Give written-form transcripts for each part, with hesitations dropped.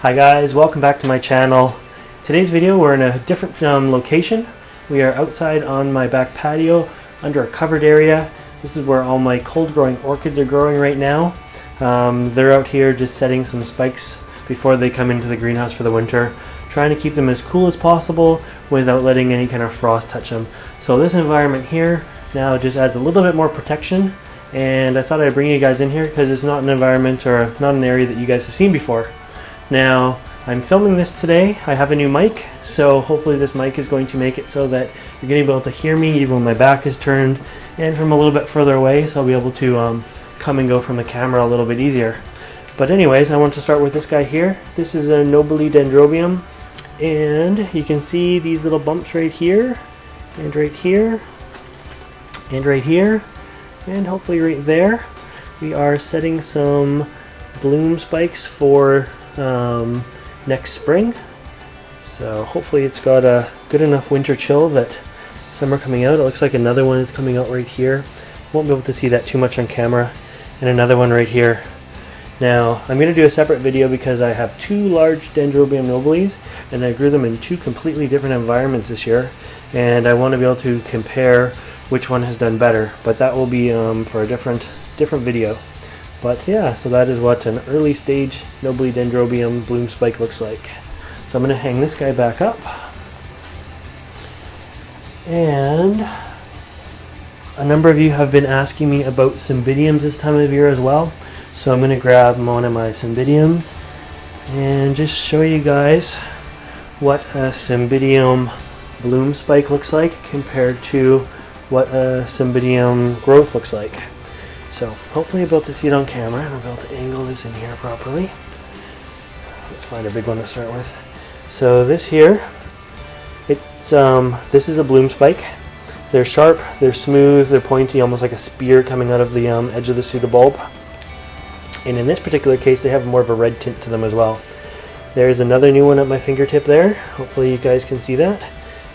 Hi guys, welcome back to my channel. Today's video we're in a different location. We are outside on my back patio under a covered area. This is where all my cold growing orchids are growing right now. They're out here just setting some spikes before they come into the greenhouse for the winter, trying to keep them as cool as possible without letting any kind of frost touch them. So this environment here now just adds a little bit more protection, and I thought I'd bring you guys in here because it's not an environment or not an area that you guys have seen before. Now, I'm filming this today. I have a new mic, so hopefully this mic is going to make it so that you're going to be able to hear me even when my back is turned and from a little bit further away, so I'll be able to come and go from the camera a little bit easier. But anyways, I want to start with this guy here. This is a Nobly Dendrobium, and you can see these little bumps right here, and right here, and right here, and hopefully right there. We are setting some bloom spikes for next spring, so hopefully it's got a good enough winter chill that some are coming out. It looks like another one is coming out right here. Won't be able to see that too much on camera, and another one right here. Now I'm going to do a separate video because I have two large Dendrobium noblies and I grew them in two completely different environments this year, and I want to be able to compare which one has done better, but that will be for a different video. But yeah, so that is what an early stage Nobly Dendrobium bloom spike looks like. So I'm going to hang this guy back up. And a number of you have been asking me about Cymbidiums this time of year as well. So I'm going to grab one of my Cymbidiums and just show you guys what a Cymbidium bloom spike looks like compared to what a Cymbidium growth looks like. So hopefully you'll be able to see it on camera, and I'll be able to angle this in here properly. Let's find a big one to start with. So this here, this is a bloom spike. They're sharp, they're smooth, they're pointy, almost like a spear coming out of the edge of the pseudobulb. And in this particular case, they have more of a red tint to them as well. There's another new one at my fingertip there. Hopefully you guys can see that.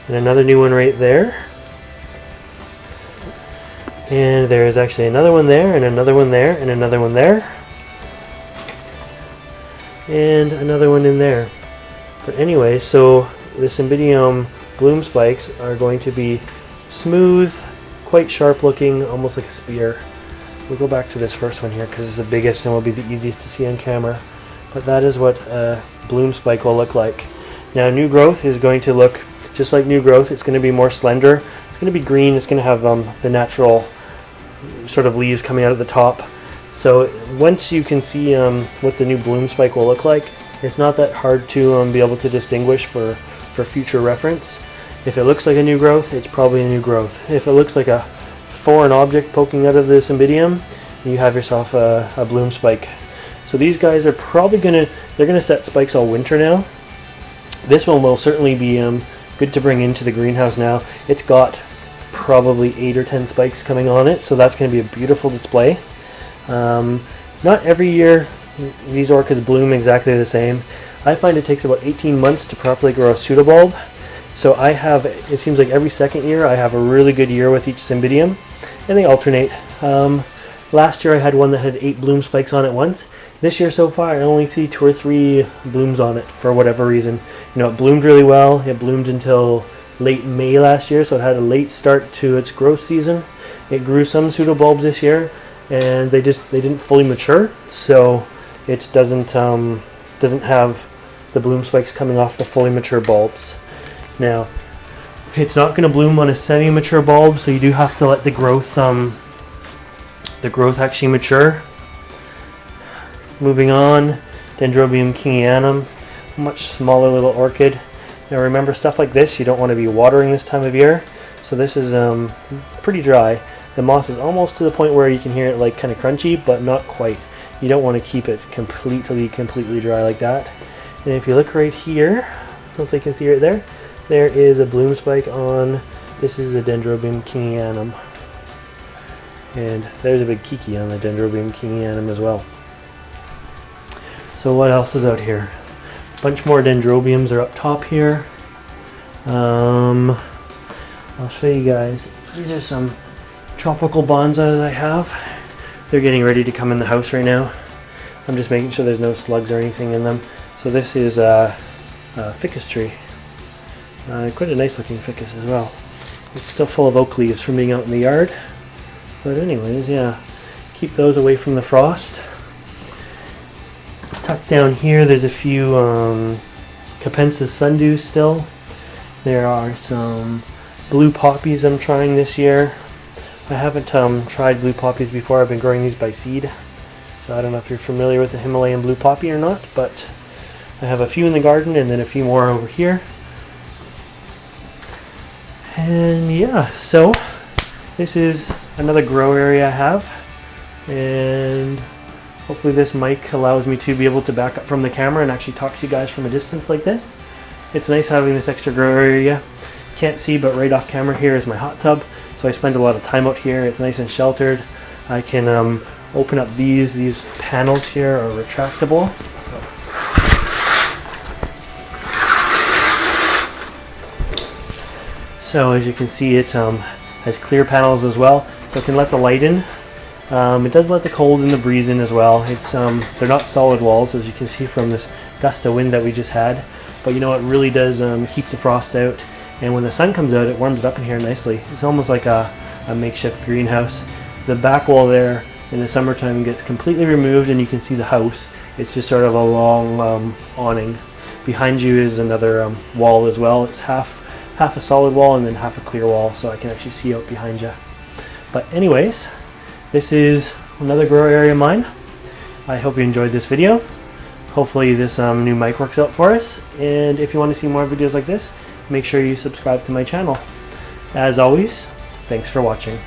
And another new one right there. And there's actually another one there, and another one there, and another one there, and another one in there. But anyway, so the Cymbidium bloom spikes are going to be smooth, quite sharp looking, almost like a spear. We'll go back to this first one here because it's the biggest and will be the easiest to see on camera. But that is what a bloom spike will look like. Now new growth is going to look just like new growth. It's going to be more slender. It's going to be green. It's going to have the natural sort of leaves coming out of the top. So once you can see what the new bloom spike will look like, it's not that hard to be able to distinguish for future reference. If it looks like a new growth, it's probably a new growth. If it looks like a foreign object poking out of the Cymbidium, you have yourself a bloom spike. So these guys are probably they're gonna set spikes all winter now. This one will certainly be good to bring into the greenhouse now. It's got probably 8 or 10 spikes coming on it, so that's going to be a beautiful display. Not every year these orchids bloom exactly the same. I find it takes about 18 months to properly grow a pseudobulb. So it seems like every second year I have a really good year with each Cymbidium, and they alternate. Last year I had one that had 8 bloom spikes on it once. This year so far I only see 2 or 3 blooms on it for whatever reason. You know, it bloomed really well. It bloomed until late May last year, so it had a late start to its growth season. It grew some pseudobulbs this year, and they didn't fully mature, so it doesn't have the bloom spikes coming off the fully mature bulbs. Now, it's not going to bloom on a semi-mature bulb, so you do have to let the growth actually mature. Moving on, Dendrobium kingianum, much smaller little orchid. Now remember, stuff like this you don't want to be watering this time of year, so this is pretty dry. The moss is almost to the point where you can hear it like kind of crunchy, but not quite. You don't want to keep it completely dry like that. And if you look right here, hopefully you can see right there, there is a bloom spike on, this is the Dendrobium kingianum. And there's a big kiki on the Dendrobium kingianum as well. So what else is out here? Bunch more Dendrobiums are up top here. I'll show you guys. These are some tropical bonsais I have. They're getting ready to come in the house right now. I'm just making sure there's no slugs or anything in them. So this is a ficus tree. Quite a nice looking ficus as well. It's still full of oak leaves from being out in the yard. But anyways, yeah, keep those away from the frost. Tucked down here, there's a few Capensis sundews still. There are some blue poppies I'm trying this year. I haven't tried blue poppies before. I've been growing these by seed. So I don't know if you're familiar with the Himalayan blue poppy or not, but I have a few in the garden and then a few more over here. And yeah, so this is another grow area I have, and hopefully this mic allows me to be able to back up from the camera and actually talk to you guys from a distance like this. It's nice having this extra grow area. Can't see, but right off camera here is my hot tub, so I spend a lot of time out here. It's nice and sheltered. I can open up these panels here are retractable. So as you can see, it has clear panels as well, so it can let the light in. It does let the cold and the breeze in as well. It's they're not solid walls, as you can see from this gust of wind that we just had, but you know, it really does keep the frost out, and when the sun comes out it warms it up in here nicely. It's almost like a makeshift greenhouse. The back wall there in the summertime gets completely removed and you can see the house. It's just sort of a long awning. Behind you is another wall as well. It's half a solid wall and then half a clear wall, so I can actually see out behind you. But anyways, this is another grow area of mine. I hope you enjoyed this video. Hopefully this new mic works out for us, and if you want to see more videos like this, make sure you subscribe to my channel. As always, thanks for watching.